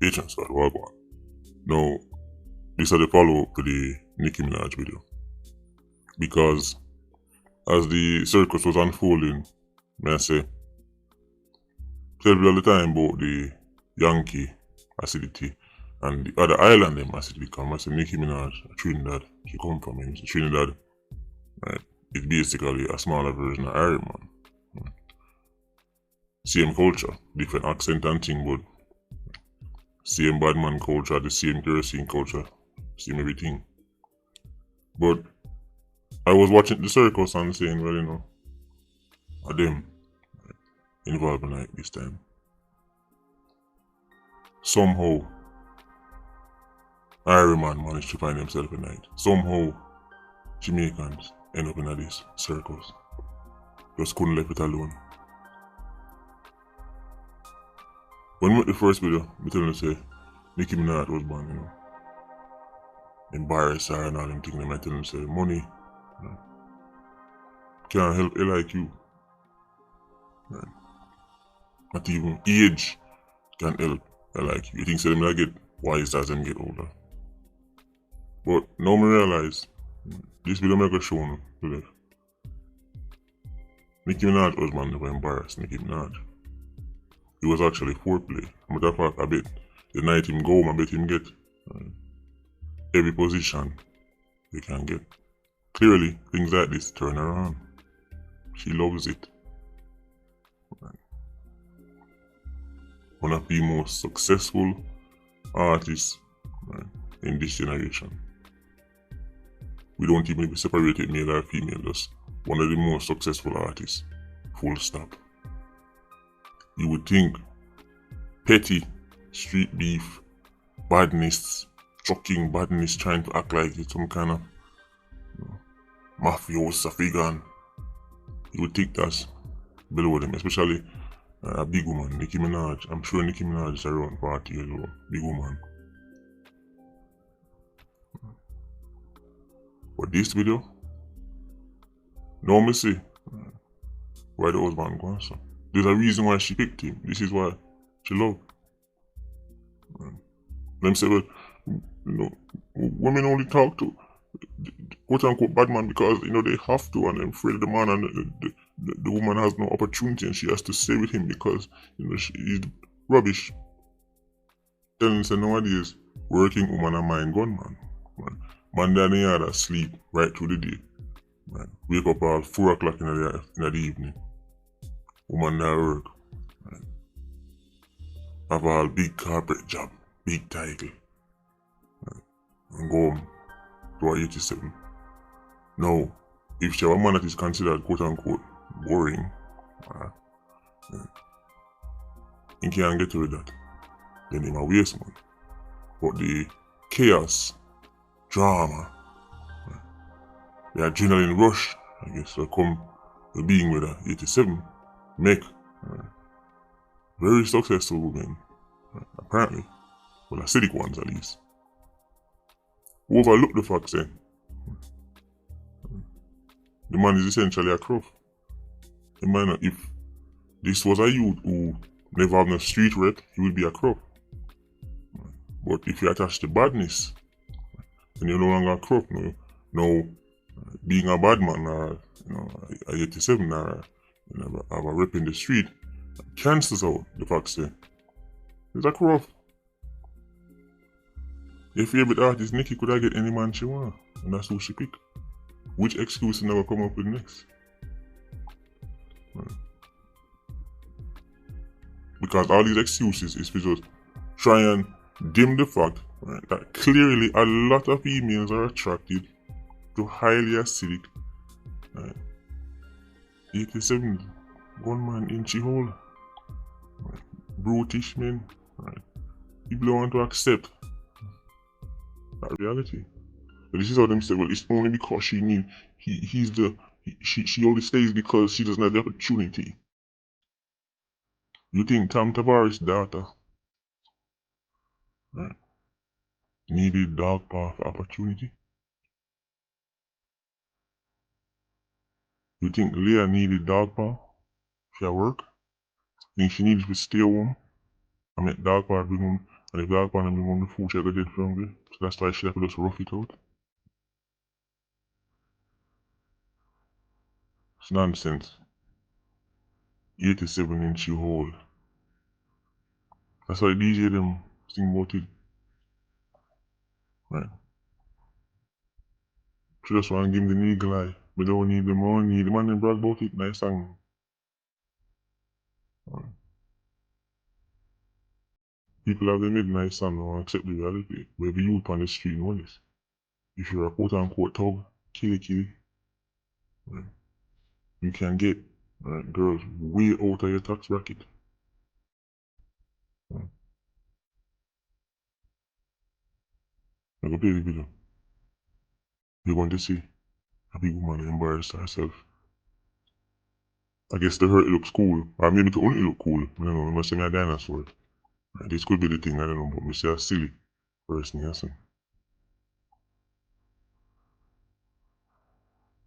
Patreon squad, well go on. Now, this is the follow-up to the Nicki Minaj video. Because as the circus was unfolding, may I say, tell me all the time about the Yankee acidity and the other island them acidity come. I say Nicki Minaj, Trinidad, she come from him. So Trinidad, right? It's basically a smaller version of Ireland, man. Right? Same culture, different accent and thing, but same badman culture, the same kerosene culture, same everything. But I was watching the circus and saying, well, you know, are them involved in like this time. Somehow, Ironman managed to find himself a night. Somehow, Jamaicans end up in this circus. Just couldn't leave it alone. When we met the first video, we tell them to say Nicki Minaj was born, you know. Embarrass her and all them things. I tell them to say money, you know, can't help a like you. Right? Not even age can help a like you. You think so them like get wise as them get older. But now I realize this video make a show no today. Nicki Minaj was man never embarrassed Nicki Minaj. It was actually foreplay. Matter of fact, I bet the night him go home, I bet him get every position he can get. Clearly, things like this turn her on. She loves it. One of the most successful artists in this generation. We don't even separate it male or female, just one of the most successful artists. Full stop. You would think petty, street beef, badness, trucking badness, trying to act like it's some kind of mafiosa figure. You would think that's below them, especially a big woman, Nicki Minaj. I'm sure Nicki Minaj is around 40 years old. Big woman. But this video, no me see why the husband gone so. There's a reason why she picked him. This is why she loved. Them say, well, you know, women only talk to quote unquote bad man because you know they have to, and they're afraid of the man, and the woman has no opportunity and she has to stay with him because you know he's rubbish. Telling us nowadays, working woman and mind gone, man. Man down the yard asleep right through the day. Man. Wake up at 4 o'clock in the evening. Woman there work. Man. Have a big corporate job, big title. Man. And go home to a 87. Now, if she have a man that is considered quote unquote boring, he can't get rid of that. Then he's a waste man. But the chaos, drama, the adrenaline rush, I guess, will come to being with a 87, make very successful women, apparently, well, acidic ones at least, overlook the fact that the man is essentially a crook. If this was a youth who never have no street rep, he would be a crook. But if you attach the badness, then you're no longer a crook. No, being a bad man or a 87 or have a rep in the street cancels out the fact that it's a crook. Your favorite artist Nicki could have get any man she want, and that's who she pick. Which excuse never come up with next? Because all these excuses is to just try and dim the fact that clearly a lot of females are attracted to highly acidic 87 gunman inchy hole. Brutish men. People don't want to accept that reality. But this is how them say, well, it's only because she only stays because she doesn't have the opportunity. You think Tom Tavares' daughter needed dog path opportunity? You think Leah needed dog path for work? Think she needed to stay home and make dog path bring home And if that one me want the food, she go get hungry. So that's why she have to just rough it out. It's nonsense. 87-inch hole. That's why DJ them sing about it. Right. She just want to give them the eagle eye. But don't need them, I need the man and brag about it. Nice song. Right. People have the midnight sun don't accept the reality. Where the youth on the street know this. If you're a quote-unquote thug, kill. Right. You can get girls way out of your tax bracket. Right. I go play the video. You're going to see a big woman embarrass herself. I guess to her it looks cool. Or maybe to only look cool. I don't know, I must say me a dinosaur. Right. This could be the thing, I don't know, but me say a silly person, yes.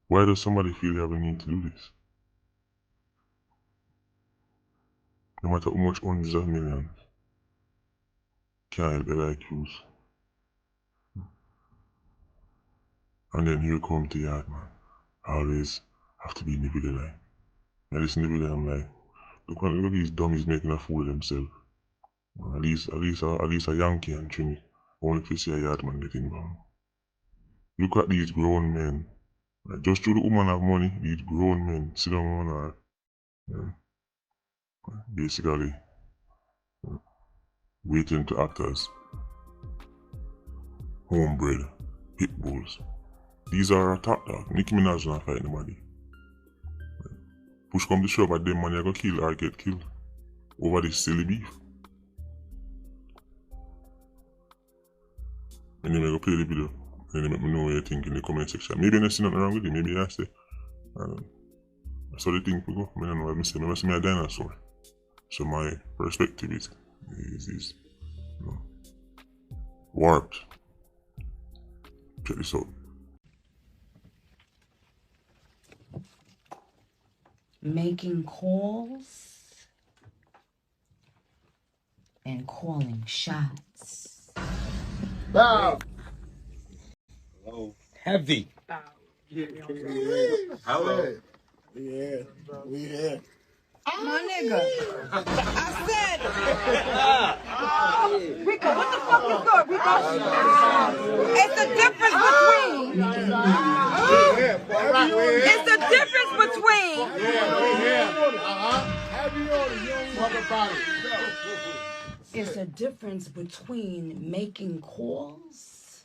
Why does somebody feel they have a need to do this? No matter how much hundreds of millions, can't help their IQs. And then here come the yard, man. Always have to be in the video line. I listen to the video, I'm like, look at these dummies making a fool of themselves. At least a Yankee and Trini. Only if you see a yard man getting wrong. Look at these grown men. Like, just through the woman have money, these grown men sit down on her. Basically, waiting to act as homebred pit bulls. These are our top dog. Nicki Minaj not fighting nobody. Push come to shove at them money I go kill or get killed. Over this silly beef. Anyway, I go play the video. And then let me know what you think in the comment section. Maybe I see nothing wrong with it. Maybe I say, that's how the thing will go. I don't know what I say. Maybe I see me a dinosaur. So my perspective is you know, warped. Check this out. Making calls and calling shots. Bow. Hello. Heavy. Hello. Yeah. We here. My nigga. I said. Rico, what the fuck is good, Rico? It's the difference between. It's the difference between. It's a difference between making calls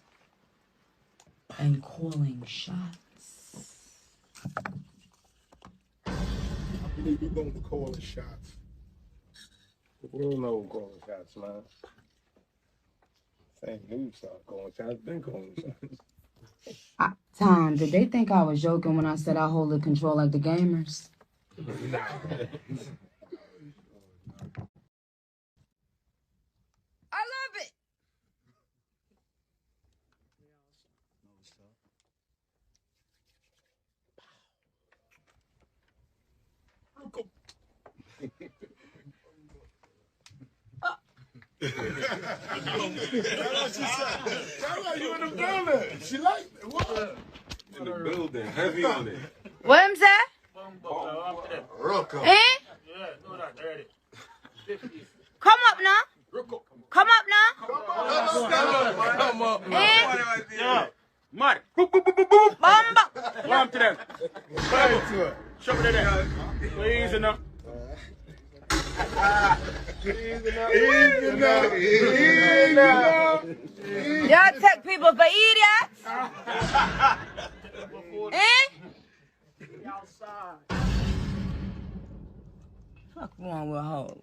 and calling shots. We going to call the shots. We don't know who calling shots, man. Same dude start calling shots, been calling shots. Tom, did they think I was joking when I said I hold the control like the gamers? Nah. I love it. You in the building. She like it. What? In the building, heavy on it. What am I Rucka. Come up now. Come up now. Come up. Yeah. Mud. Boop, boop, boop, boop, boop. Bumba. Warm to them. Right to it. Show me that. Easy now. Easy now. Y'all take people for idiots. Fuck wrong with hoes.